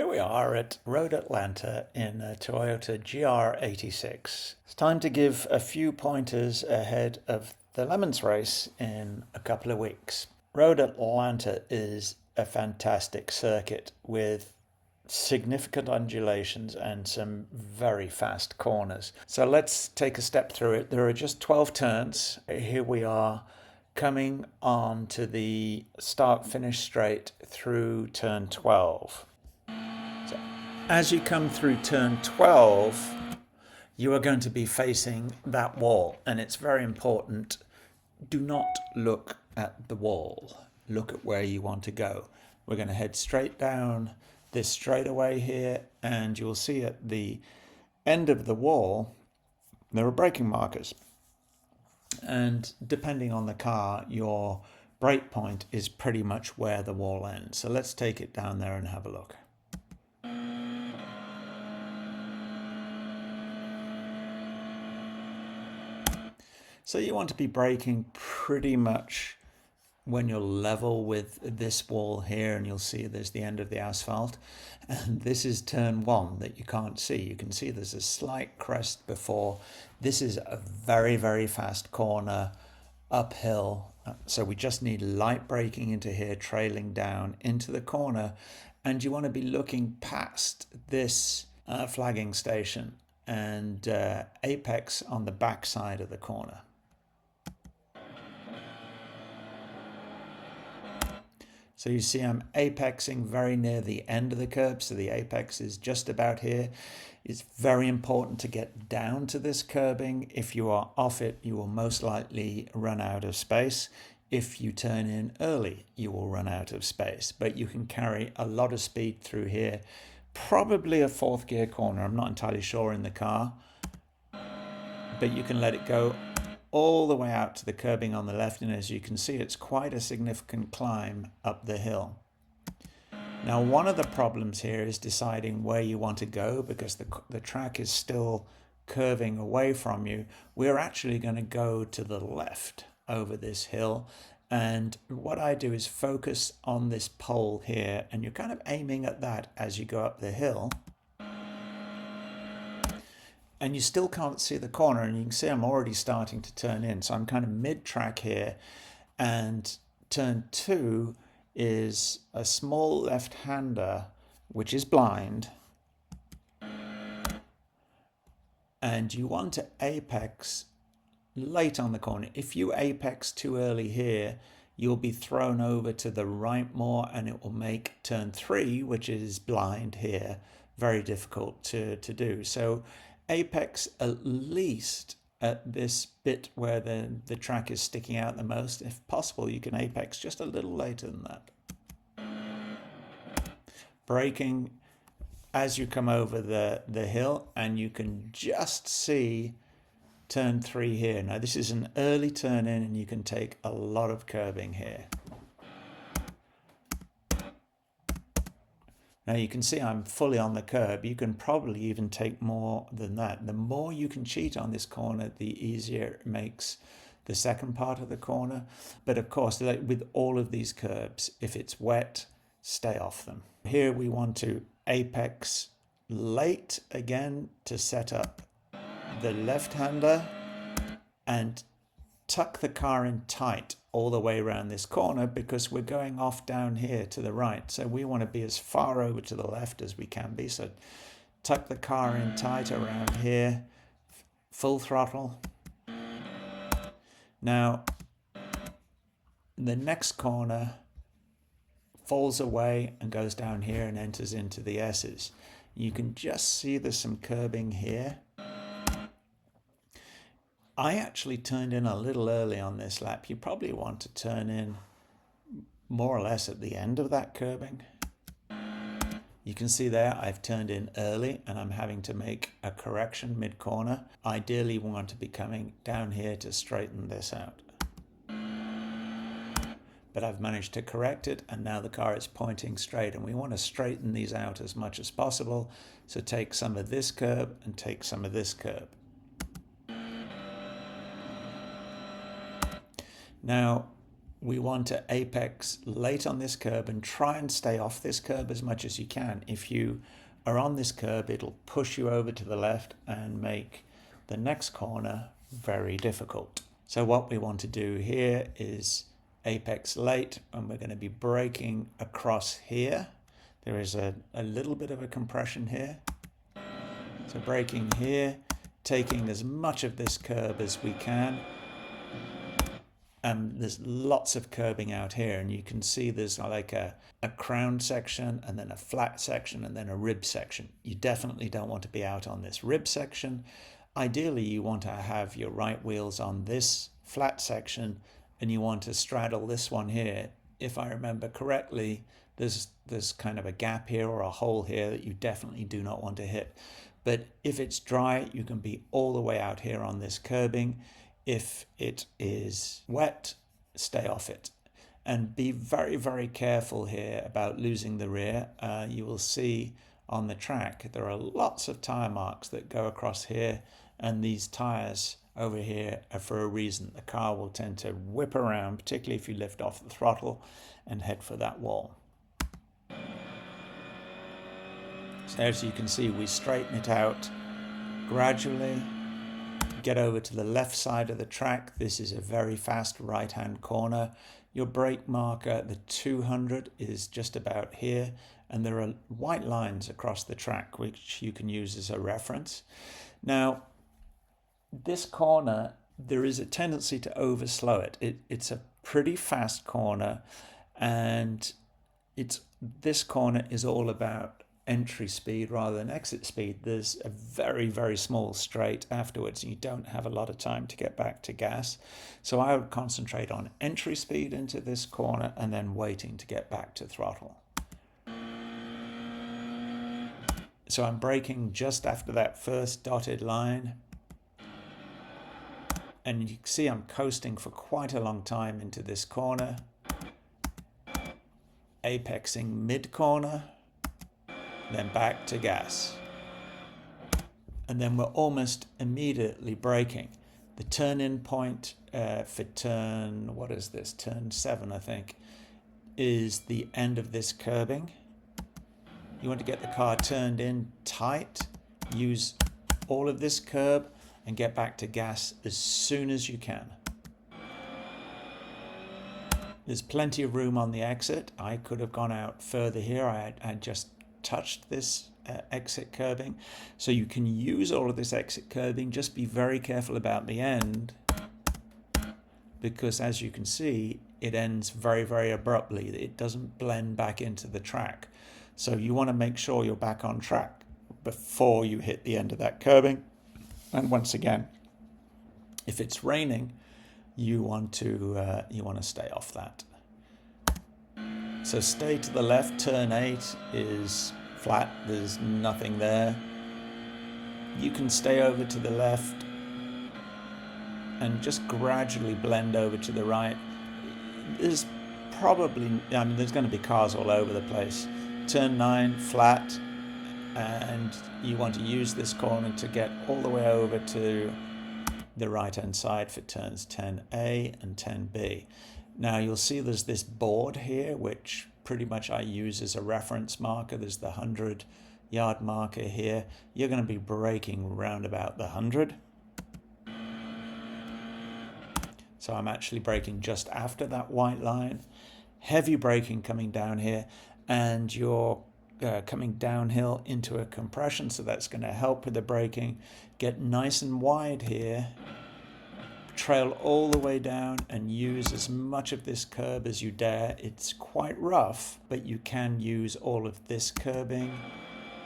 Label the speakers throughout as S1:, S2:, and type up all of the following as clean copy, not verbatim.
S1: Here we are at Road Atlanta in a Toyota GR86. It's time to give a few pointers ahead of the Lemons race in a couple of weeks. Road Atlanta is a fantastic circuit with significant undulations and some very fast corners. So let's take a step through it. There are just 12 turns. Here we are coming on to the start-finish straight through turn 12. So as you come through turn 12, you are going to be facing that wall, and it's very important. Do not look at the wall. Look at where you want to go. We're going to head straight down this straightaway here, and you'll see at the end of the wall there are braking markers. And depending on the car, your brake point is pretty much where the wall ends. So let's take it down there and have a look. So you want to be braking pretty much when you're level with this wall here, and you'll see there's the end of the asphalt. And this is turn 1 that you can't see. You can see there's a slight crest before. This is a very, very fast corner uphill. So we just need light braking into here, trailing down into the corner. And you want to be looking past this flagging station and apex on the back side of the corner. So you see I'm apexing very near the end of the curb, so the apex is just about here. It's very important to get down to this curbing. If you are off it, you will most likely run out of space. If you turn in early, you will run out of space, but you can carry a lot of speed through here. Probably a 4th gear corner, I'm not entirely sure in the car, but you can let it go all the way out to the curbing on the left, and as you can see, it's quite a significant climb up the hill. Now, one of the problems here is deciding where you want to go, because the track is still curving away from you. We're actually going to go to the left over this hill, and what I do is focus on this pole here, and you're kind of aiming at that as you go up the hill. And you still can't see the corner, and you can see I'm already starting to turn in. So I'm kind of mid-track here, and turn 2 is a small left-hander, which is blind. And you want to apex late on the corner. If you apex too early here, you'll be thrown over to the right more, and it will make turn 3, which is blind here, very difficult to do. So apex at least at this bit where the track is sticking out the most. If possible, you can apex just a little later than that. Braking as you come over the hill, and you can just see turn 3 here. Now this is an early turn in, and you can take a lot of curbing here. Now you can see I'm fully on the curb. You can probably even take more than that. The more you can cheat on this corner, the easier it makes the second part of the corner. But of course, like with all of these curbs, if it's wet, stay off them. Here we want to apex late again to set up the left-hander and tuck the car in tight all the way around this corner, because we're going off down here to the right. So we want to be as far over to the left as we can be. So tuck the car in tight around here, full throttle. Now, the next corner falls away and goes down here and enters into the S's. You can just see there's some curbing here. I actually turned in a little early on this lap. You probably want to turn in more or less at the end of that curbing. You can see there I've turned in early, and I'm having to make a correction mid-corner. Ideally, we want to be coming down here to straighten this out. But I've managed to correct it, and now the car is pointing straight, and we want to straighten these out as much as possible. So take some of this curb and take some of this curb. Now, we want to apex late on this curb and try and stay off this curb as much as you can. If you are on this curb, it'll push you over to the left and make the next corner very difficult. So what we want to do here is apex late, and we're going to be braking across here. There is a little bit of a compression here. So braking here, taking as much of this curb as we can. And there's lots of curbing out here, and you can see there's like a crown section and then a flat section and then a rib section. You definitely don't want to be out on this rib section. Ideally, you want to have your right wheels on this flat section, and you want to straddle this one here. If I remember correctly, there's kind of a gap here or a hole here that you definitely do not want to hit. But if it's dry, you can be all the way out here on this curbing. If it is wet, stay off it. And be very, very careful here about losing the rear. You will see on the track there are lots of tire marks that go across here, and these tires over here are for a reason. The car will tend to whip around, particularly if you lift off the throttle and head for that wall. So as you can see, we straighten it out gradually. Get over to the left side of the track. This is a very fast right-hand corner. Your brake marker, the 200, is just about here, and there are white lines across the track which you can use as a reference. Now, this corner, there is a tendency to overslow it. It's a pretty fast corner, and this corner is all about entry speed rather than exit speed. There's a very, very small straight afterwards. You don't have a lot of time to get back to gas. So I would concentrate on entry speed into this corner and then waiting to get back to throttle. So I'm braking just after that first dotted line. And you can see I'm coasting for quite a long time into this corner. Apexing mid-corner. Then back to gas. And then we're almost immediately braking. The turn-in point for turn, what is this, turn 7, I think, is the end of this curbing. You want to get the car turned in tight, use all of this curb, and get back to gas as soon as you can. There's plenty of room on the exit. I could have gone out further here. I just touched this exit curbing, so you can use all of this exit curbing. Just be very careful about the end, because as you can see, it ends very, very abruptly. It doesn't blend back into the track, so you want to make sure you're back on track before you hit the end of that curbing. And once again, if it's raining, you want to stay off that. So stay to the left. Turn 8 is flat. There's nothing there. You can stay over to the left and just gradually blend over to the right. There's probably, there's going to be cars all over the place. Turn 9, flat. And you want to use this corner to get all the way over to the right-hand side for turns 10A and 10B. Now you'll see there's this board here, which pretty much I use as a reference marker. There's the 100-yard marker here. You're going to be braking around about the 100. So I'm actually braking just after that white line. Heavy braking coming down here, and you're coming downhill into a compression, so that's going to help with the braking. Get nice and wide here, trail all the way down, and use as much of this curb as you dare. It's quite rough, but you can use all of this curbing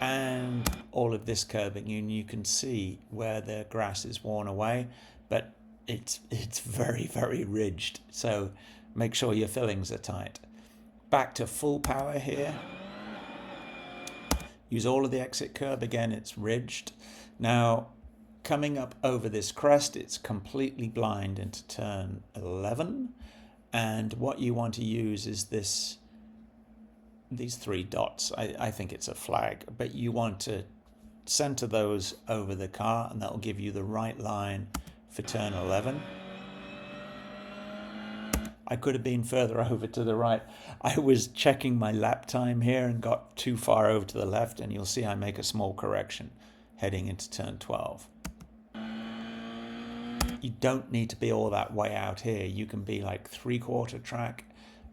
S1: and all of this curbing, and you can see where the grass is worn away, but it's very, very ridged, so make sure your fillings are tight. Back to full power here. Use all of the exit curb. Again, it's ridged. Now, coming up over this crest, it's completely blind into turn 11. And what you want to use is these 3 dots. I think it's a flag, but you want to center those over the car, and that will give you the right line for turn 11. I could have been further over to the right. I was checking my lap time here and got too far over to the left, and you'll see I make a small correction heading into turn 12. You don't need to be all that way out here. You can be like 3/4 track,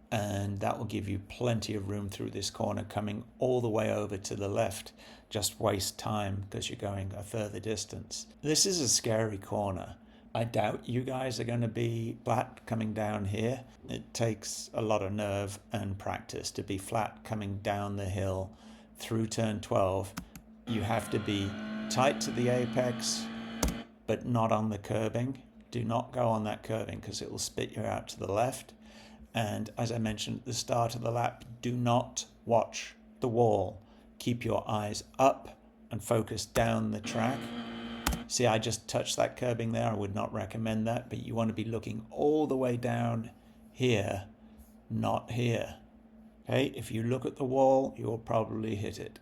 S1: and that will give you plenty of room through this corner. Coming all the way over to the left just waste time because you're going a further distance. This is a scary corner. I doubt you guys are going to be flat coming down here. It takes a lot of nerve and practice to be flat coming down the hill through turn 12. You have to be tight to the apex, but not on the curbing. Do not go on that curbing because it will spit you out to the left. And as I mentioned at the start of the lap, do not watch the wall. Keep your eyes up and focus down the track. See, I just touched that curbing there. I would not recommend that, but you want to be looking all the way down here, not here. Okay, if you look at the wall, you'll probably hit it.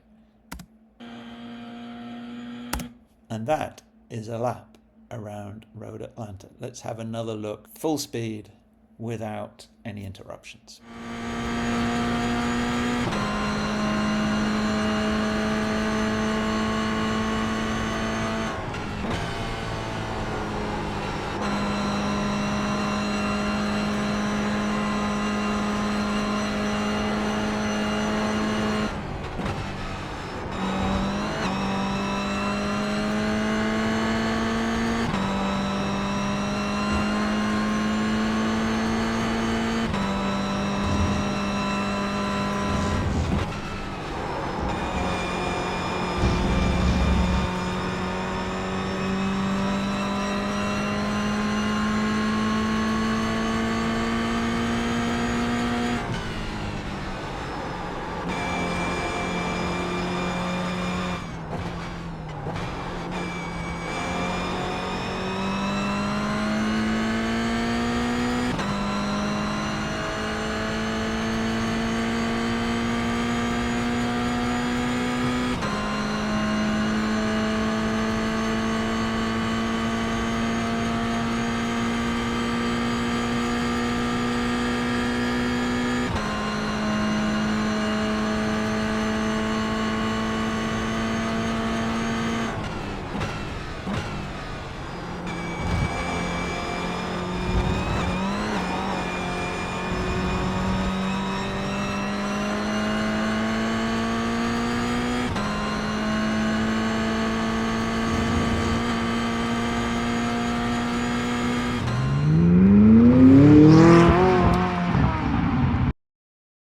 S1: And that is a lap around Road Atlanta. Let's have another look, full speed, without any interruptions.